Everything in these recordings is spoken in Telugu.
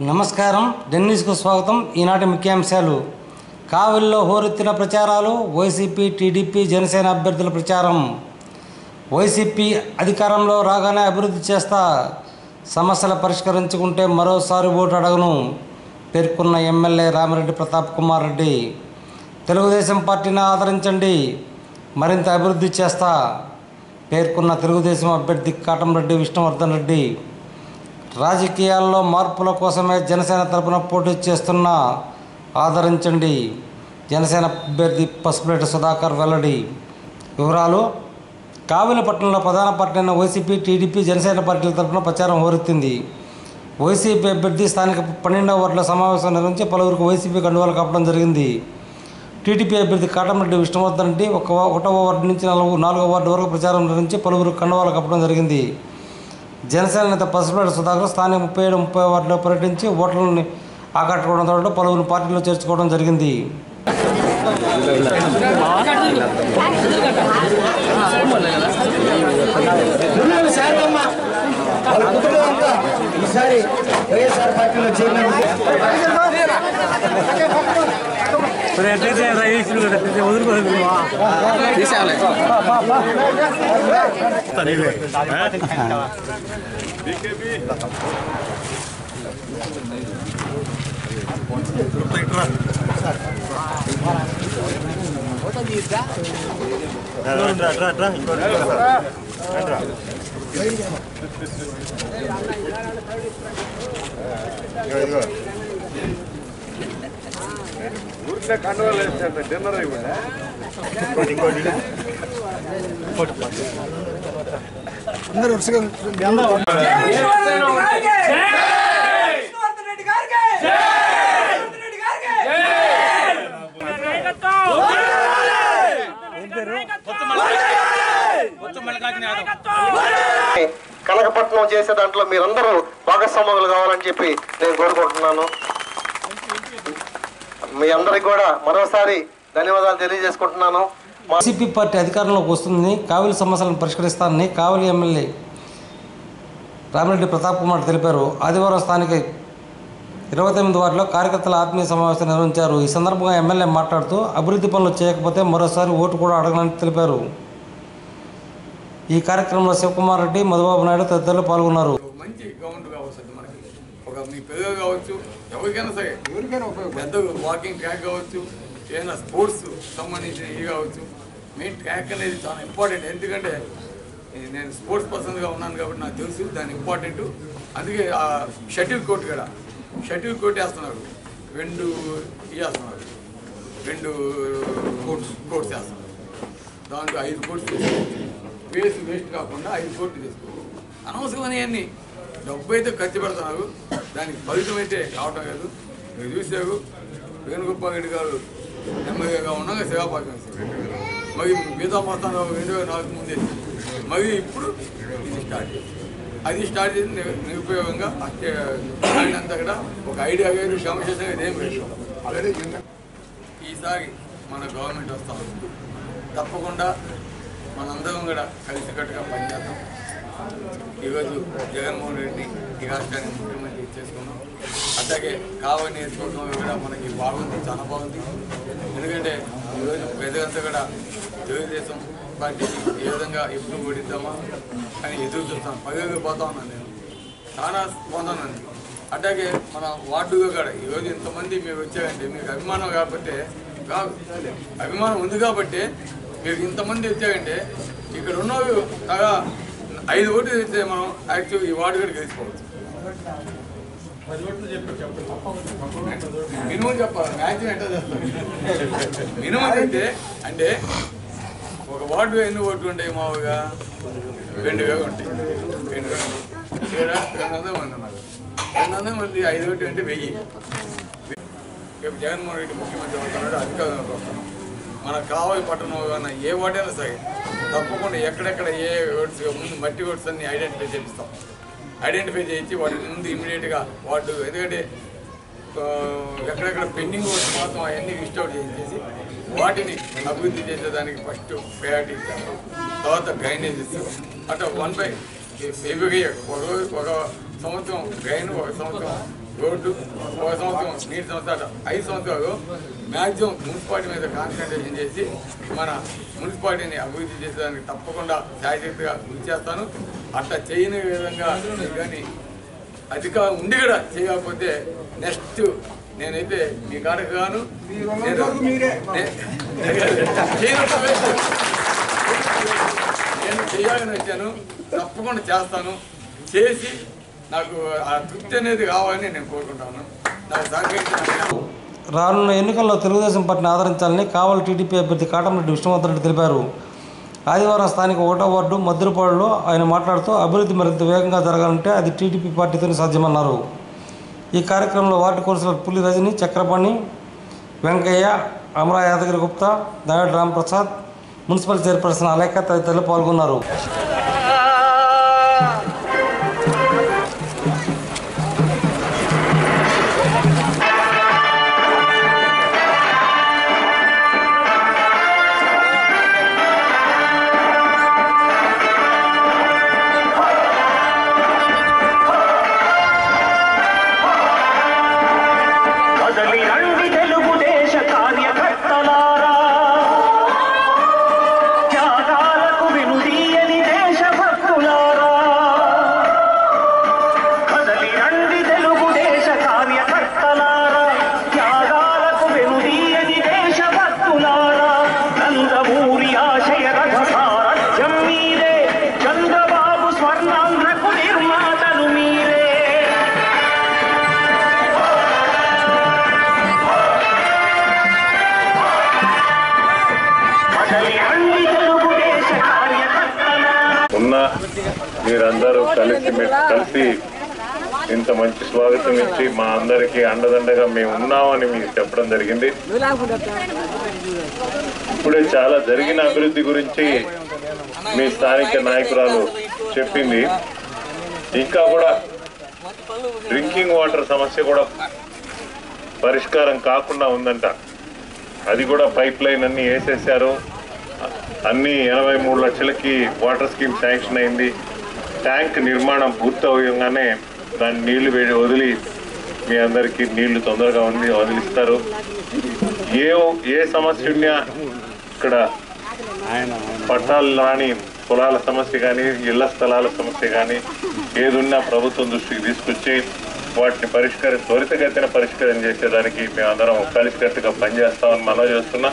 నమస్కారం, డెన్నిస్కు స్వాగతం. ఈనాటి ముఖ్యాంశాలు. కావలిలో హోరెత్తిన ప్రచారాలు. వైసీపీ, టీడీపీ, జనసేన అభ్యర్థుల ప్రచారం. వైసీపీ అధికారంలో రాగానే అభివృద్ధి చేస్తా, సమస్యలు పరిష్కరించుకుంటే మరోసారి ఓటు అడగను పేర్కొన్న ఎమ్మెల్యే రామిరెడ్డి ప్రతాప్ కుమార్ రెడ్డి. తెలుగుదేశం పార్టీని ఆదరించండి, మరింత అభివృద్ధి చేస్తా పేర్కొన్న తెలుగుదేశం అభ్యర్థి కాటంరెడ్డి విష్ణువర్ధన్ రెడ్డి. రాజకీయాల్లో మార్పుల కోసమే జనసేన తరపున పోటీ చేస్తున్న, ఆదరించండి జనసేన అభ్యర్థి పసుపులేటి సుధాకర్ వెల్లడి. వివరాలు. కావలి పట్టణంలో ప్రధాన పార్టీ అయిన వైసీపీ, టీడీపీ, జనసేన పార్టీల తరపున ప్రచారం హోరెత్తింది. వైసీపీ అభ్యర్థి స్థానిక 12వ వార్డుల సమావేశం నిర్వహించి పలువురికి వైసీపీ కండువాలు కప్పడం జరిగింది. టీడీపీ అభ్యర్థి కాటంరెడ్డి విష్ణువర్ధన్ రెడ్డి 1వ వార్డు నుంచి 4వ వార్డు వరకు ప్రచారం నిర్వహించి పలువురికి కండువాలు కప్పడం జరిగింది. జనసేన నేత పసుపులేటి సుధాకర్ స్థానిక 37-30 వార్డులో పర్యటించి ఓటర్లను ఆకట్టుకోవడంతో పలువురు పార్టీలో చేర్చుకోవడం జరిగింది. కనకపట్నం చేసే దాంట్లో మీరందరూ భాగస్వాములు కావాలని చెప్పి నేను కోరుకుంటున్నాను. మీ అందరికి కూడా మరోసారి ధన్యవాదాలు తెలియజేసుకుంటున్నాను. వైసీపీ పార్టీ అధికారంలోకి వస్తుందని, కావలి సమస్యలను పరిష్కరిస్తానని కావలి ఎమ్మెల్యే రామిరెడ్డి ప్రతాప్ కుమార్ తెలిపారు. ఆదివారం స్థానిక 29 వార్డులో కార్యకర్తల ఆత్మీయ సమావేశం నిర్వహించారు. ఈ సందర్భంగా ఎమ్మెల్యే మాట్లాడుతూ అభివృద్ధి పనులు చేయకపోతే మరోసారి ఓటు కూడా అడగనని తెలిపారు. ఈ కార్యక్రమంలో శివకుమార్ రెడ్డి, మధుబాబు నాయుడు తదితరులు పాల్గొన్నారు. మంచి గ్రౌండ్ కావచ్చు, మనకి ఒక మీ పెద్దగా కావచ్చు, ఎవరికైనా సరే, పెద్ద వాకింగ్ ట్రాక్ కావచ్చు, ఏదైనా స్పోర్ట్స్ సంబంధించిన ఇవి కావచ్చు. మెయిన్ ట్రాక్ అనేది చాలా ఇంపార్టెంట్. ఎందుకంటే నేను స్పోర్ట్స్ పర్సన్గా ఉన్నాను కాబట్టి నాకు తెలుసు దాని ఇంపార్టెంట్. అందుకే ఆ షటిల్ కోర్ట్ కూడా వేస్తున్నారు, 2 వేస్తున్నారు, 2 కోర్ట్స్ వేస్తున్నారు. దాంట్లో 5 కోర్ట్స్ వేస్ట్ కాకుండా 5 కోట్లు తీసుకోవాలి. అనవసరమని డబ్బు అయితే ఖర్చు పెడుతున్నారు, దానికి ఫలితం అయితే రావటం లేదు. మీరు చూసారు, వేణుగోపాల్ రెడ్డి గారు ఎమ్మెల్యేగా ఉన్నాక సేవాపాఠం చేశారు. మరి మిగతా మొత్తం 2004 ముందే, మరి ఇప్పుడు ఇది స్టార్ట్ చేసి నిరుపయోగంగా అంతా కూడా ఒక ఐడియా వేరు, సమస్య ఇదేం వేసుకోవాలి. ఈసారి మన గవర్నమెంట్ వస్తాం, తప్పకుండా మనందరం కూడా కలిసికట్టుగా పనిచేద్దాం. ఈరోజు జగన్మోహన్ రెడ్డిని ఈ రాష్ట్రానికి ముఖ్యమంత్రి చేసుకున్నాం. అట్లాగే కావలి నియోజకవర్గంలో కూడా మనకి బాగుంది, చాలా బాగుంది. ఎందుకంటే ఈరోజు ప్రజలంతా కూడా తెలుగుదేశం పార్టీకి ఏ విధంగా ఎప్పుడు ఓడిద్దామా అని ఎదురు చూస్తాను. పదవిగా పోతా ఉన్నాను, నేను చాలా పోతానండి. అట్లాగే మన వార్డుగా కూడా ఈరోజు ఇంతమంది మీరు వచ్చారంటే మీకు అభిమానం కాబట్టి కాదు, అభిమానం ఉంది కాబట్టి మీరు ఇంతమంది వచ్చారంటే ఇక్కడ ఉన్నవి కాగా 5 ఓట్లు ఇస్తే మనం యాక్చువల్ ఈ వార్డు కూడా గెలిచిపోవచ్చు. మినిమం చెప్పాలి, మ్యాక్సిమం ఎట్లా చేస్తాం. మినిమం అయితే అంటే ఒక వార్డు ఎన్ని ఓట్లు ఉంటాయి? మామూలుగా 2,000 ఉంటాయి. 200 మంది ఉన్నారు. 200 మంది 5 ఓట్లు అంటే 1000. రేపు జగన్మోహన్ రెడ్డి ముఖ్యమంత్రి అవుతున్నాడు, అధికారంలోకి వస్తున్నాం. మనకు కావాలి పట్టణంలో ఏ వార్డైనా సరే తప్పకుండా ఎక్కడెక్కడ ఏ రోడ్స్ ముందు మట్టి రోడ్స్ అన్ని ఐడెంటిఫై చేపిస్తాం. ఐడెంటిఫై చేయించి వాటి ముందు ఇమీడియట్గా వార్డు, ఎందుకంటే ఎక్కడెక్కడ పెండింగ్ రోడ్స్ మాత్రం అవన్నీ లిస్ట్ అవుట్ చేసి వాటిని అభివృద్ధి చేసేదానికి ఫస్ట్ ప్రయారిటీ ఇస్తాం. తర్వాత డ్రైనేజ్ ఇస్తాం. అట్లా 1/1 ఒక సంవత్సరం డ్రైన్, ఒక సంవత్సరం రోడ్డు, ఒక సంవత్సరం నీటి సంస్థ, 5 సంవత్సరాలు మ్యాక్సిమం మున్సిపాలిటీ మీద కాన్సన్ట్రేషన్ చేసి మన మున్సిపాలిటీని అభివృద్ధి చేసేదానికి తప్పకుండా శాశ్వతగా కృషి చేస్తాను. అట్లా చేయని విధంగా కానీ అధికారం ఉండి కూడా చేయకపోతే నెక్స్ట్ నేనైతే మీ కాడకు గాను నేను చేయాలని వచ్చాను, తప్పకుండా చేస్తాను. చేసి నాకు ఆ తృప్తి అనేది కావాలని నేను కోరుకుంటాను. నాకు సహకరించిన రానున్న ఎన్నికల్లో తెలుగుదేశం పార్టీని ఆదరించాలని కావలి టీడీపీ అభ్యర్థి కాటంరెడ్డి విష్ణువర్ధన్ రెడ్డి తెలిపారు. ఆదివారం స్థానిక 1వ వార్డు మద్దులపాడులో ఆయన మాట్లాడుతూ అభివృద్ధి మరింత వేగంగా జరగాలంటే అది టీడీపీ పార్టీతోనే సాధ్యమన్నారు. ఈ కార్యక్రమంలో వార్డు కౌన్సిలర్ పులి రజని, చక్రపాణి, వెంకయ్య, అమరా యాదగిరి గుప్తా, దావిడ్ రాంప్రసాద్, మున్సిపల్ చైర్పర్సన్ అలేఖ తదితరులు పాల్గొన్నారు. మీరందరూ కలిసి ఇంత మంచి స్వాగతం ఇచ్చి మా అందరికీ అండదండగా మేము ఉన్నామని మీకు చెప్పడం జరిగింది. ఇప్పుడే చాలా జరిగిన అభివృద్ధి గురించి మీ స్థానిక నాయకురాలు చెప్పింది. ఇంకా కూడా డ్రింకింగ్ వాటర్ సమస్య కూడా పరిష్కారం కాకుండా ఉందంట. అది కూడా పైప్ లైన్ అన్ని వేసేసారు. అన్ని 83 లక్షలకి వాటర్ స్కీమ్ శాంక్షన్ అయింది. ట్యాంక్ నిర్మాణం పూర్తవగానే దాన్ని నీళ్లు వదిలి మీ అందరికీ నీళ్లు తొందరగా వదిలిస్తారు. ఏ సమస్య ఉన్నా ఇక్కడ పట్టాలు రాని పొలాల సమస్య కానీ, ఇళ్ల స్థలాల సమస్య కానీ ఏదున్నా ప్రభుత్వం దృష్టికి తీసుకొచ్చి వాటిని త్వరితగతిన పరిష్కారం చేసేదానికి మేమందరం కలిసికట్టుగా పనిచేస్తామని మనం చేస్తున్నా.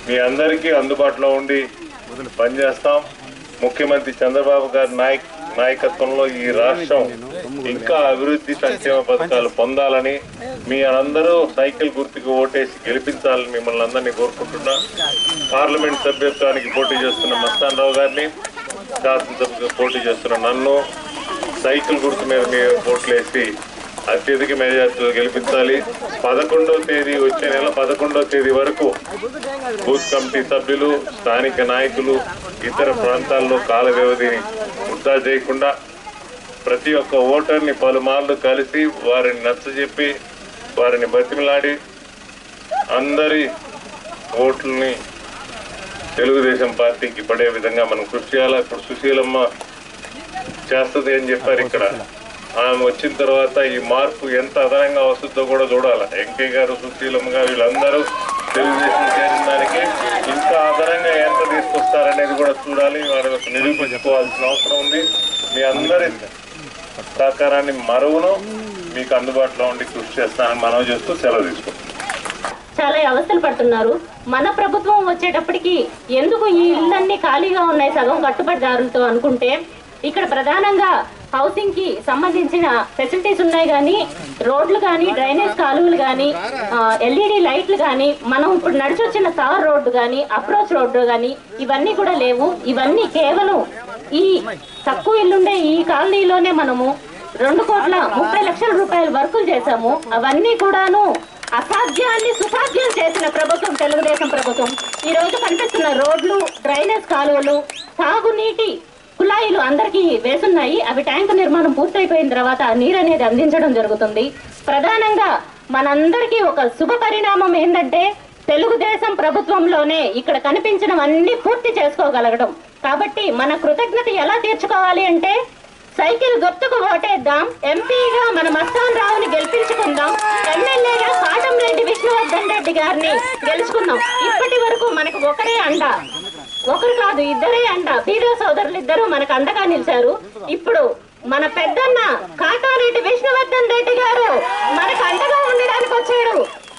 మీ అందరికీ అందుబాటులో ఉండి పనిచేస్తాం. ముఖ్యమంత్రి చంద్రబాబు గారి నాయకత్వంలో ఈ రాష్ట్రం ఇంకా అభివృద్ధి సంక్షేమ పథకాలు పొందాలని, మీ అందరూ సైకిల్ గుర్తుకు ఓటేసి గెలిపించాలని మిమ్మల్ని అందరినీ కోరుకుంటున్నా. పార్లమెంట్ సభ్యత్వానికి పోటీ చేస్తున్న మస్తాన్ రావు గారిని, శాసనసభకు పోటీ చేస్తున్న నన్ను సైకిల్ గుర్తు మీద మీరు ఓట్లేసి అత్యధిక మెజార్టీతో గెలిపించాలి. 11వ తేదీ వచ్చే నెల 11వ తేదీ వరకు బూత్ కమిటీ సభ్యులు, స్థానిక నాయకులు ఇతర ప్రాంతాల్లో కాల వ్యవధిని వృధా చేయకుండా ప్రతి ఒక్క ఓటర్ని పలుమార్లు కలిసి వారిని నచ్చజెప్పి వారిని బతిమిలాడి అందరి ఓట్లని తెలుగుదేశం పార్టీకి పడే విధంగా మనం కృషి చేయాలి. ఇప్పుడు సుశీలమ్మ చేస్తుంది అని చెప్పారు. ఇక్కడ ఆమె వచ్చిన తర్వాత ఈ మార్పు ఎంత అదనంగా వస్తుందో కూడా చూడాలి. వెంకయ్య గారు, సుశీలమ్మ గారు వీళ్ళందరూ తెలుగుదేశం చేరిన దానికి ఇంకా అదనంగా ఎంత తీసుకొస్తారనేది కూడా చూడాలి. వాళ్ళకు నిరూపించుకోవాల్సిన అవసరం ఉంది. మీ అందరి సహకారాన్ని మరువును మీకు అందుబాటులో ఉండి కృషి చేస్తానని మనవి చేస్తూ సెలవు తీసుకుంటాం. చాలా అవస్థలు పడుతున్నారు. మన ప్రభుత్వం వచ్చేటప్పటికి ఎందుకు ఈ ఇళ్ళన్నీ ఖాళీగా ఉన్నాయి సగం కట్టుబడిదారులతో అనుకుంటే, ఇక్కడ ప్రధానంగా హౌసింగ్ కి సంబంధించిన ఫెసిలిటీస్ ఉన్నాయి కానీ రోడ్లు కానీ, డ్రైనేజ్ కాలువలు కానీ, ఎల్ఈడి లైట్లు కానీ, మనం ఇప్పుడు నడిచొచ్చిన తార్ రోడ్డు కానీ, అప్రోచ్ రోడ్డు కానీ ఇవన్నీ కూడా లేవు. ఇవన్నీ కేవలం ఈ తక్కువ ఇల్లుండే ఈ కాలనీలోనే మనము 2,30,00,000 రూపాయల వర్కులు చేశాము. అవన్నీ కూడాను అసాధ్యాన్ని సుసాధ్యం చేసిన ప్రభుత్వం తెలుగుదేశం ప్రభుత్వం. ఈ రోజు కనిపిస్తున్న రోడ్లు, డ్రైనేజ్ కాలువలు, తాగునీటి కుళాయిలు అందరికీ వేసున్నాయి. అవి ట్యాంకు నిర్మాణం పూర్తయిపోయిన తర్వాత ఆ నీరు అనేది అందించడం జరుగుతుంది. ప్రధానంగా మనందరికీ ఒక శుభ పరిణామం ఏంటంటే తెలుగుదేశం ప్రభుత్వంలోనే ఇక్కడ కనిపించినవన్నీ పూర్తి చేసుకోగలగడం. కాబట్టి మన కృతజ్ఞత ఎలా తీర్చుకోవాలి అంటే సైకిల్ గుర్తుకు ఓటేద్దాం, ఎంపీగా మన మస్తాన్ రావుని గెలిపించుకుందాం, ఎమ్మెల్యేగా కాటంరెడ్డి విష్ణువర్ధన్ రెడ్డి గారిని గెలుచుకుందాం. ఇప్పటి వరకు మనకు ఒకరే అండ, ఒకరు కాదు ఇద్దరే అండ. బీద సోదరులు ఇద్దరు మనకు అండగా నిలిచారు. ఇప్పుడు మన పెద్దన్న కాటారెడ్డి విష్ణువర్ధన్ రెడ్డి గారు మనకు అండగా ఉండడానికి వచ్చాడు.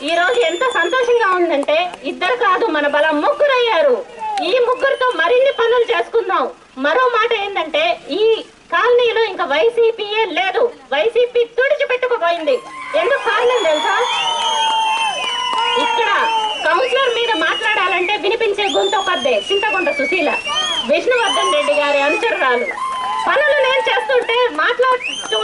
ఈ రోజు ఎంత సంతోషంగా ఉందంటే ఇద్దరు కాదు మన బలం ముగ్గురయ్యారు. ఈ ముగ్గురితో మరిన్ని పనులు చేసుకుందాం. మరో మాట ఏంటంటే ఈ కాలనీలో ఇంకా వైసీపీయే లేదు, వైసీపీ తుడిచిపెట్టుకుపోయింది. ఎందుకు కారణం తెలుసా? ఇక్కడ కౌన్సిలర్ మీద మాట్లాడాలంటే వినిపించే గొంతు ఒకద్దే, చింతకొండ సుశీల, విష్ణువర్ధన్ రెడ్డి గారి అనుచరురాలు. పనులు నేను చేస్తుంటే మాట్లాడుతూ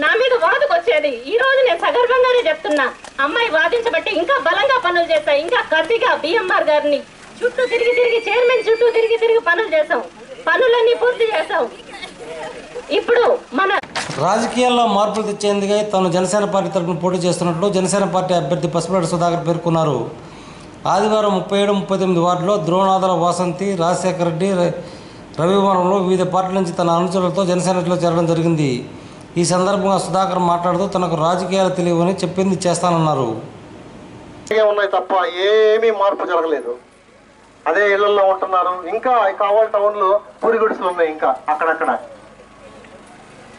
నా మీద వాదుకొచ్చేది. ఈ రోజు నేను సగర్వంగానే చెప్తున్నా, అమ్మాయి వాదించబట్టి ఇంకా బలంగా పనులు చేస్తా, ఇంకా కసిగా బిఎంఆర్ గారిని చుట్టూ తిరిగి చైర్మన్ చుట్టూ తిరిగి పనులు చేసాం, పనులన్నీ పూర్తి చేసాం. ఇప్పుడు మన రాజకీయాల్లో మార్పులు తెచ్చేందుకే తాను జనసేన పార్టీ తరఫున పోటీ చేస్తున్నట్లు జనసేన పార్టీ అభ్యర్థి పసుపులేటి సుధాకర్ పేర్కొన్నారు. ఆదివారం 37, 38 వార్డులో ధ్రువనాథల వాసంతి, రాజశేఖర రెడ్డి, రవివరంలో వివిధ పార్టీల నుంచి తన అనుచరులతో జనసేనలో చేరడం జరిగింది. ఈ సందర్భంగా సుధాకర్ మాట్లాడుతూ తనకు రాజకీయాలు తెలియవని చెప్పింది చేస్తానన్నారు. ఉన్నాయి తప్ప ఏమీ మార్పు జరగలేదు. అదే ఇళ్లలో ఉంటున్నారు. ఇంకా కావాలి టౌన్ లో పూరి గుడిసెలు ఉన్నాయి. ఇంకా అక్కడక్కడ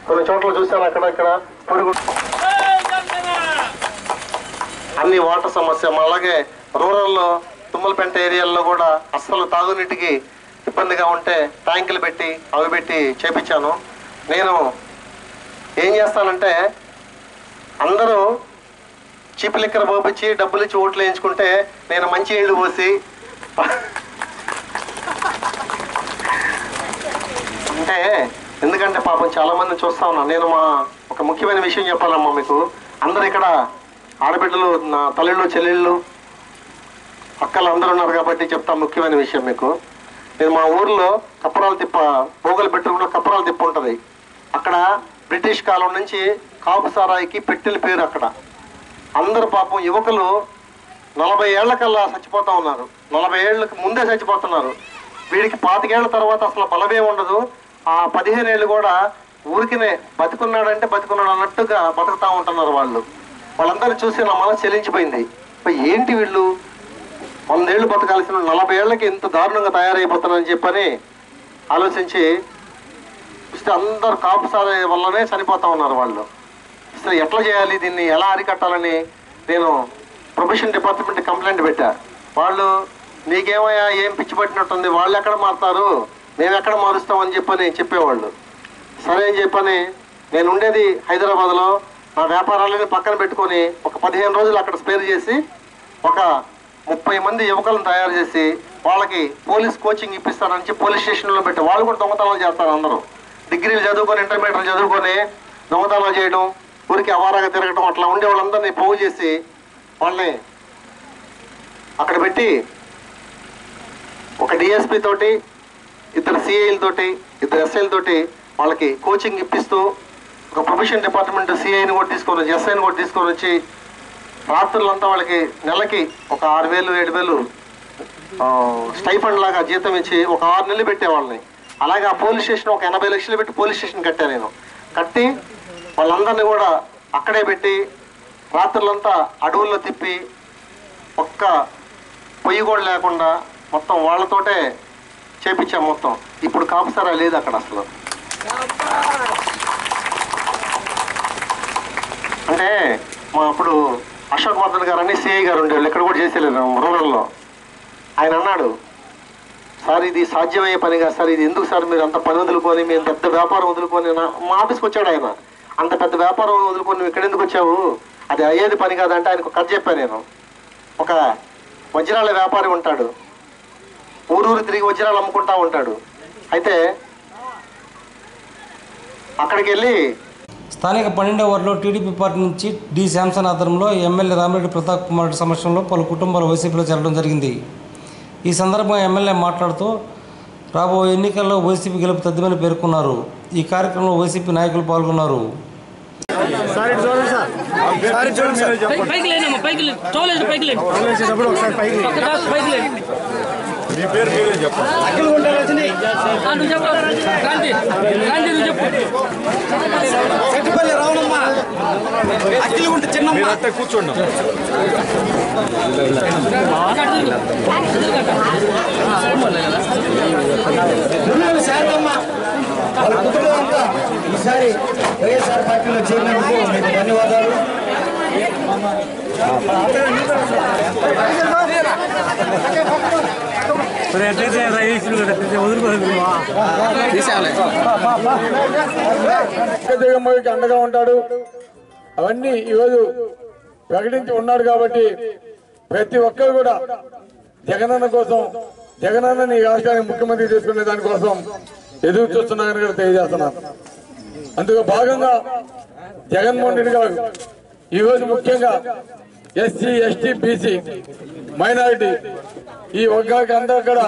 కొన్ని చోట్ల చూశాను, అక్కడక్కడ పూరి గుడిసెలు. అన్ని వాటర్ సమస్య. అలాగే రూరల్లో తుమ్మలపేంట ఏరియాల్లో కూడా అస్సలు తాగునీటికి ఇబ్బందిగా ఉంటే ట్యాంకులు పెట్టి అవి పెట్టి చేపించాను. నేను ఏం చేస్తానంటే అందరూ చీప్ లిక్కర్ పోపించి డబ్బులు ఇచ్చి ఓట్లు వేయించుకుంటే నేను మంచి నీళ్లు పోసి అంటే ఎందుకంటే పాపం చాలా మంది చూస్తా ఉన్నాను. నేను ఒక ముఖ్యమైన విషయం చెప్పాలమ్మా మీకు. అందరు ఇక్కడ ఆడబిడ్డలు, నా తల్లిళ్ళు, చెల్లెళ్ళు, అక్కలు అందరూ ఉన్నారు కాబట్టి చెప్తా ముఖ్యమైన విషయం మీకు. నేను మా ఊర్లో కప్పరాల తిప్ప, పోగల బెడ్రూమ్లో కప్పరాల తిప్ప ఉంటుంది. అక్కడ బ్రిటిష్ కాలం నుంచి కాపు సారాయికి పెట్టెల పేరు. అక్కడ అందరు పాపం యువకులు 40 ఏళ్ల కల్లా చచ్చిపోతా ఉన్నారు, 40 ఏళ్ళకి ముందే చచ్చిపోతున్నారు. వీడికి 25 ఏళ్ల తర్వాత అసలు బలమే ఉండదు. ఆ 15 ఏళ్ళు కూడా ఊరికినే బతుకున్నాడంటే బతుకున్నాడు అన్నట్టుగా బతుకుతా ఉంటున్నారు వాళ్ళు. వాళ్ళందరూ చూసి నా మనసు చెల్లించిపోయింది. ఏంటి వీళ్ళు 100 ఏళ్ళు బతకాల్సిన 40 ఏళ్ళకి ఎంత దారుణంగా తయారైపోతున్నారని చెప్పని ఆలోచించి చూస్తే అందరు కాపు సారే వల్లనే చనిపోతా ఉన్నారు వాళ్ళు. అసలు ఎట్లా చేయాలి, దీన్ని ఎలా అరికట్టాలని నేను ప్రొఫెషన్ డిపార్ట్మెంట్ కంప్లైంట్ పెట్టా. వాళ్ళు నీకేమయ్యా ఏం పిచ్చి పట్టినట్టుంది, వాళ్ళు ఎక్కడ మారుతారు, మేము ఎక్కడ మారుస్తామని చెప్పని చెప్పేవాళ్ళు. సరే అని చెప్పని నేను ఉండేది హైదరాబాద్లో. నా వ్యాపారాలని పక్కన పెట్టుకొని ఒక 15 రోజులు అక్కడ స్పేర్ చేసి ఒక 30 మంది యువకులను తయారు చేసి వాళ్ళకి పోలీస్ కోచింగ్ ఇప్పిస్తానని చెప్పి పోలీస్ స్టేషన్లో పెట్టి వాళ్ళు కూడా దొంగతనాలు చేస్తారు. అందరూ డిగ్రీలు చదువుకొని, ఇంటర్మీడియట్ చదువుకొని దొంగతనాలు చేయడం, ఊరికి అవారాగా తిరగడం, అట్లా ఉండే వాళ్ళందరినీ పోగు చేసి వాళ్ళని అక్కడ పెట్టి ఒక డిఎస్పీ తోటి, 2 సిఐలతోటి, 2 ఎస్ఐలతోటి వాళ్ళకి కోచింగ్ ఇప్పిస్తూ ఒక ప్రొఫెషన్ డిపార్ట్మెంట్ సిఐని కూడా తీసుకొని వచ్చి, ఎస్ఐని కూడా తీసుకొని వచ్చి రాత్రులంతా వాళ్ళకి నెలకి ఒక 6,000, 7,000 స్టైఫండ్ లాగా జీతం ఇచ్చి ఒక 6 నెలలు పెట్టేవాళ్ళని. అలాగే ఆ పోలీస్ స్టేషన్ ఒక 80 లక్షలు పెట్టి పోలీస్ స్టేషన్ కట్టాను నేను. కట్టి వాళ్ళందరినీ కూడా అక్కడే పెట్టి రాత్రులంతా అడవుల్లో తిప్పి ఒక్క పొయ్యి కూడా లేకుండా మొత్తం వాళ్ళతోటే చేపించాం మొత్తం. ఇప్పుడు కాపుసారా లేదు అక్కడ అసలు. అంటే మా అప్పుడు అశోక్ వర్ధన్ గారు అని సిఐ గారు ఉండేవాళ్ళు, ఇక్కడ కూడా చేసేలేరు రూరల్లో. ఆయన అన్నాడు, సార్ ఇది సాధ్యమయ్యే పని కాదు సార్, ఇది ఎందుకు సార్ మీరు అంత పని వదులుకొని, మేము పెద్ద వ్యాపారం వదులుకొని, మా ఆఫీస్కి వచ్చాడు ఆయన. అంత పెద్ద వ్యాపారం వదులుకొని నువ్వు ఇక్కడ ఎందుకు వచ్చావు, అది అయ్యేది పని కాదంటే ఆయనకు కథ చెప్పాను నేను. ఒక వజ్రాల వ్యాపారి ఉంటాడు, ఊరూరు తిరిగి వజ్రాలు అమ్ముకుంటా ఉంటాడు. అయితే అక్కడికి వెళ్ళి స్థానిక 12వ వార్డులో టీడీపీ పార్టీ నుంచి డి శాంసన్ ఆధ్వర్యంలో ఎమ్మెల్యే రామిరెడ్డి ప్రతాప్ కుమార్ రెడ్డి సమక్షంలో పలు కుటుంబాలు వైసీపీలో చేరడం జరిగింది. ఈ సందర్భంగా ఎమ్మెల్యే మాట్లాడుతూ రాబోయే ఎన్నికల్లో వైసీపీ గెలుపు తథ్యమని పేర్కొన్నారు. ఈ కార్యక్రమంలో వైసీపీ నాయకులు పాల్గొన్నారు. మీ పేరు మీరే చెప్పండి. మీరంతా కూర్చోండి. ఈసారి వైఎస్ఆర్ పార్టీలో చేరినందుకు మీకు ధన్యవాదాలు. జగన్మోహన్కి అండగా ఉంటాడు. అవన్నీ ఈరోజు ప్రకటించి ఉన్నాడు కాబట్టి ప్రతి ఒక్కరు కూడా జగనన్న కోసం, జగనన్నని ఈ రాష్ట్రానికి ముఖ్యమంత్రి చేసుకునే దానికోసం ఎదురు చూస్తున్నారని కూడా తెలియజేస్తున్నాను. అందులో భాగంగా జగన్మోహన్ రెడ్డి గారు ఈరోజు ముఖ్యంగా ఎస్సీ, ఎస్టీ, బీసీ, మైనారిటీ ఈ వర్గాలకి అందరూ కూడా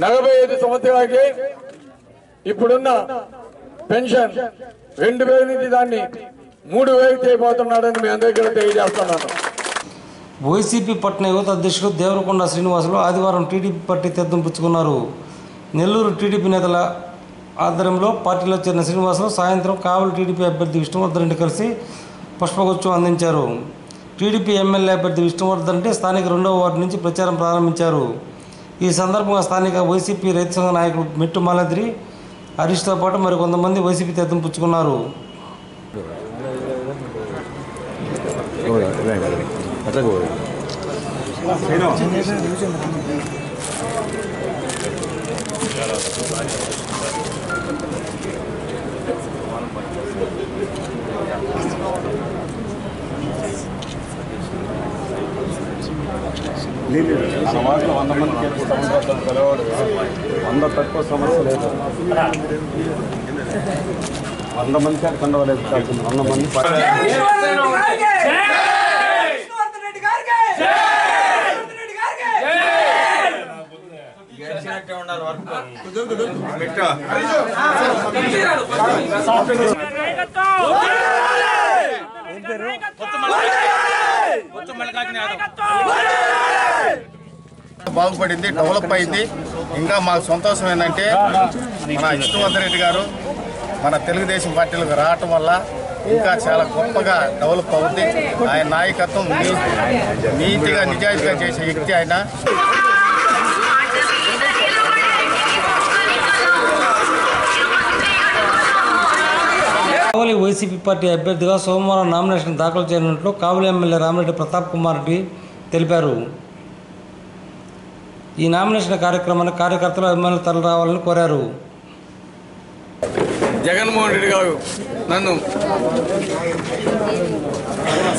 45 సంవత్సరాలకి ఇప్పుడున్న పెన్షన్ 2000 నుంచి దాన్ని 3000 చేయబోతున్నాడని మీ అందరికీ కూడా తెలియజేస్తున్నాను. వైసీపీ పట్న యువత అధ్యక్షుడు దేవరకొండ శ్రీనివాసులు ఆదివారం టీడీపీ పార్టీ తీర్థం పుచ్చుకున్నారు. నెల్లూరు టీడీపీ నేతల ఆధ్వర్యంలో పార్టీలో చేరిన శ్రీనివాసులు సాయంత్రం కావలి టీడీపీ అభ్యర్థి విష్ణువర్ధన్ రెడ్డి కలిసి పుష్పగుచ్చం అందించారు. టీడీపీ ఎమ్మెల్యే అభ్యర్థి విష్ణువర్ధన్ రెడ్డి స్థానిక 2వ వార్డు నుంచి ప్రచారం ప్రారంభించారు. ఈ సందర్భంగా స్థానిక వైసీపీ రైతు సంఘ నాయకుడు మెట్టు మాలద్రి, హరీష్తో పాటు మరికొంతమంది వైసీపీ తీర్థం పుచ్చుకున్నారు. మన వాటిలో 100 మందికి ఎక్కువ సమస్యలు తెలవడు. 100 తక్కువ సమస్య లేదు. 100 మందికి కండవలేదు. 100 మంది బాగుపడింది, డెవలప్ అయింది. ఇంకా మాకు సంతోషం ఏంటంటే మన విష్ణువర్ధన్ రెడ్డి గారు మన తెలుగుదేశం పార్టీలకు రావటం వల్ల ఇంకా చాలా గొప్పగా డెవలప్ అవుతుంది. ఆయన నాయకత్వం నీతిగా నిజాయితీగా చేసే వ్యక్తి ఆయన. కావలి వైసీపీ పార్టీ అభ్యర్థిగా సోమవారం నామినేషన్ దాఖలు చేయనున్నట్లు కావలి ఎమ్మెల్యే రామిరెడ్డి ప్రతాప్ కుమార్ రెడ్డి తెలిపారు. ఈ నామినేషన్ కార్యక్రమానికి కార్యకర్తలు అభిమానులు తరలి రావాలని కోరారు. జగన్మోహన్ రెడ్డి గారు నన్ను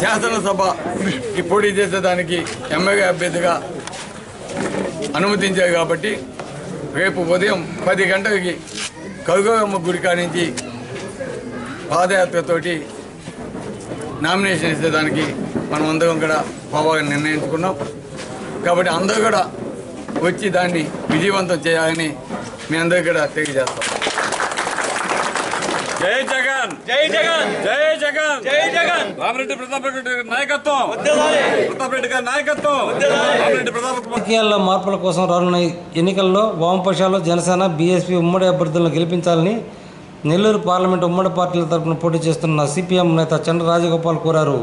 శాసనసభకి పోటీ చేసేదానికి ఎమ్మెల్యే అభ్యర్థిగా అనుమతించారు కాబట్టి రేపు ఉదయం 10 గంటలకి కరుగమ్మ గుడి కానించి పాదయాత్రతోటి నామినేషన్ ఇచ్చేదానికి మనం అందరం కూడా పోవాలని నిర్ణయించుకున్నాం. కాబట్టి అందరూ కూడా వచ్చి దాన్ని విజయవంతం చేయాలని మీ అందరికీ కూడా తెలియజేస్తాం. జై జగన్, జై జగన్, జై జగన్, జై జగన్. రామిరెడ్డి ప్రతాప్ రెడ్డి నాయకత్వం, ప్రతాప్ రెడ్డి గారి నాయకత్వం, రామిరెడ్డి ప్రతాప్. రాజకీయాల్లో మార్పుల కోసం రానున్న ఎన్నికల్లో వామపక్షాలు, జనసేన, బీఎస్పీ ఉమ్మడి అభ్యర్థులను గెలిపించాలని నెల్లూరు పార్లమెంటు ఉమ్మడి పార్టీల తరఫున పోటీ చేస్తున్న సిపిఎం నేత చంద్ర రాజగోపాల్ కోరారు.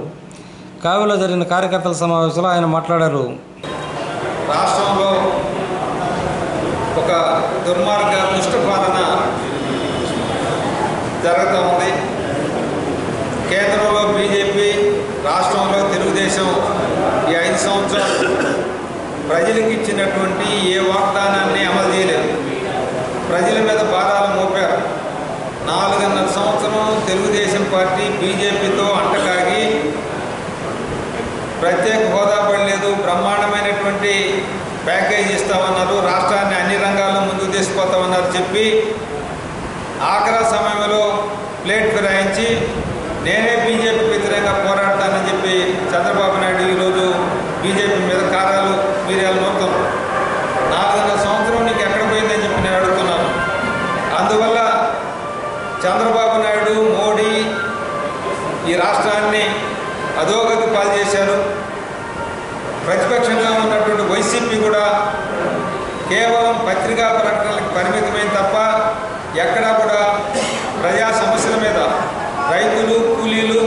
కావిలో జరిగిన కార్యకర్తల సమావేశంలో ఆయన మాట్లాడారు. రాష్ట్రంలో ఒక దుర్మార్గ దుష్టపాలన జరుగుతూ ఉంది. కేంద్రంలో బీజేపీ, రాష్ట్రంలో తెలుగుదేశం ఈ 5 సంవత్సరాలు ప్రజలకు ఇచ్చినటువంటి ఏ వాగ్దానాన్ని అమలు చేయలేదు. ప్రజల మీద భారాలు మోపారు. 4.5 సంవత్సరం తెలుగుదేశం పార్టీ బీజేపీతో అంటకాగి ప్రత్యేక హోదా పడలేదు, బ్రహ్మాండమైనటువంటి ప్యాకేజ్ ఇస్తామన్నారు, రాష్ట్రాన్ని అన్ని రంగాల్లో ముందుకు తీసుకుపోతామన్నారు చెప్పి ఆఖరి సమయంలో ప్లేట్ ఫిరాయించి నేనే బీజేపీ వ్యతిరేకంగా పోరాడతానని చెప్పి చంద్రబాబు నాయుడు ఈరోజు బీజేపీ మీద కారాలు మీరేళ్ళు నోపుతారు. 4.5 సంవత్సరం నీకు ఎక్కడ పోయిందని చెప్పి నేను అడుగుతున్నాను. అందువల్ల చంద్రబాబు నాయుడు, మోడీ ఈ రాష్ట్రాన్ని అధోగతి పాలు చేశారు. ప్రతిపక్షంగా ఉన్నటువంటి వైసీపీ కూడా కేవలం పత్రికా ప్రకటనలకు పరిమితమైన తప్ప ఎక్కడా కూడా ప్రజా సమస్యల మీద రైతులు, కూలీలు,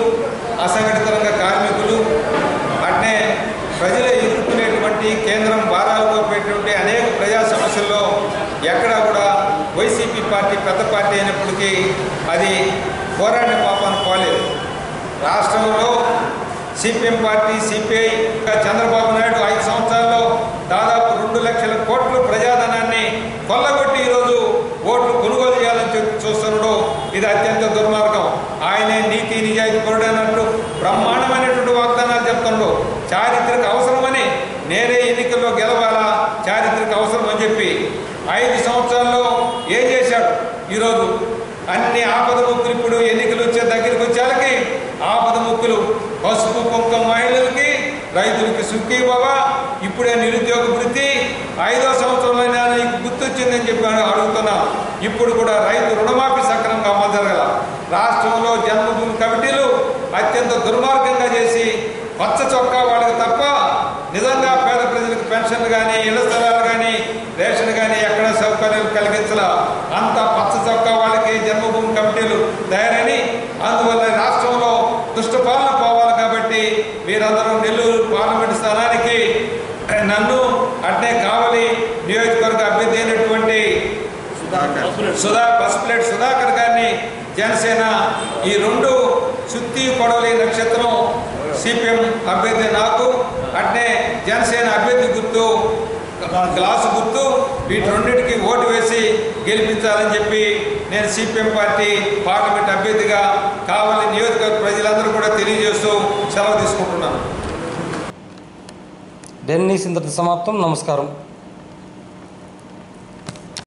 అసంఘటిత రంగ కార్మికులు, అట్నే ప్రజలు ఎదుర్కొనేటువంటి కేంద్రం భారాలు మోపేటువంటి అనేక ప్రజా సమస్యల్లో ఎక్కడా కూడా వైసీపీ పార్టీ పెద్ద పార్టీ అయినప్పటికీ అది పోరాడిన పాపాన్ని పోలేదు. రాష్ట్రంలో CPM party, CPI, Chandrababu Naidu 5 సంవత్సరాల్లో దాదాపు 2 లక్షల కోట్లు ప్రజాధనాన్ని కొల్లగొట్టి ఈరోజు ఓట్లు కొనుగోలు చేయాలని చూస్తున్నాడు. ఇది అత్యంత దుర్మార్గం. ఆయనే నీతి నిజాయితీ పరుడైనట్టు బ్రహ్మాండమైనటువంటి వాగ్దానాలు చెప్తున్నాడు. చారిత్రక అవసరమని, నేనే ఎన్నికల్లో గెలవాలా, చారిత్రక అవసరం అని చెప్పి 5 సంవత్సరాల్లో ఏం చేశాడు? ఈరోజు అన్ని ఆపద ముక్కులు ఇప్పుడు ఎన్నికలు దగ్గరికి వచ్చేళ్ళకి ఆపద ముక్కులు, పసుపు కుంకుమ మహిళలకి, రైతులకి సుఖీ బాబా, ఇప్పుడే నిరుద్యోగ వృత్తి, 5వ సంవత్సరంలో నీకు గుర్తొచ్చిందని చెప్పి అడుగుతున్నాను. ఇప్పుడు కూడా రైతు రుణమాఫీ సక్రమంగా అమలు జరగల. రాష్ట్రంలో జన్మభూమి కమిటీలు అత్యంత దుర్మార్గంగా చేసి పచ్చ చొక్కా వాళ్ళకి తప్ప నిజంగా పేద ప్రజలకు పెన్షన్లు కానీ, ఇళ్ల స్థలాలు కానీ, రేషన్ కానీ ఎక్కడ సౌకర్యాలు కలిగించాల. అంత పచ్చ చొక్కా వాళ్ళకి జన్మభూమి కమిటీలు తయారని, అందువల్ల రాష్ట్రంలో దుష్టపాలన పోవాలి. కాబట్టి మీరందరూ నెల్లూరు పార్లమెంటు స్థానానికి నన్ను, అట్నే కావలి నియోజకవర్గ అభ్యర్థి అయినటువంటి పసుపులేటి సుధాకర్ గారిని, జనసేన ఈ 2 సుత్తి కొడవలి నక్షత్రం సిపిఎం అభ్యర్థి నాకు, అట్నే జనసేన అభ్యర్థి గుర్తు గ్లాసు గుర్తు, వీటి 2టికి ఓటు వేసి గెలిపించాలని చెప్పి నేను సిపిఎం పార్టీ పార్లమెంట్ అభ్యర్థిగా కావలి నియోజకవర్గ ప్రజలందరూ కూడా తెలియజేస్తూ సెలవు తీసుకుంటున్నాను. డెన్నీస్ ఇంతటి సమాప్తం. నమస్కారం.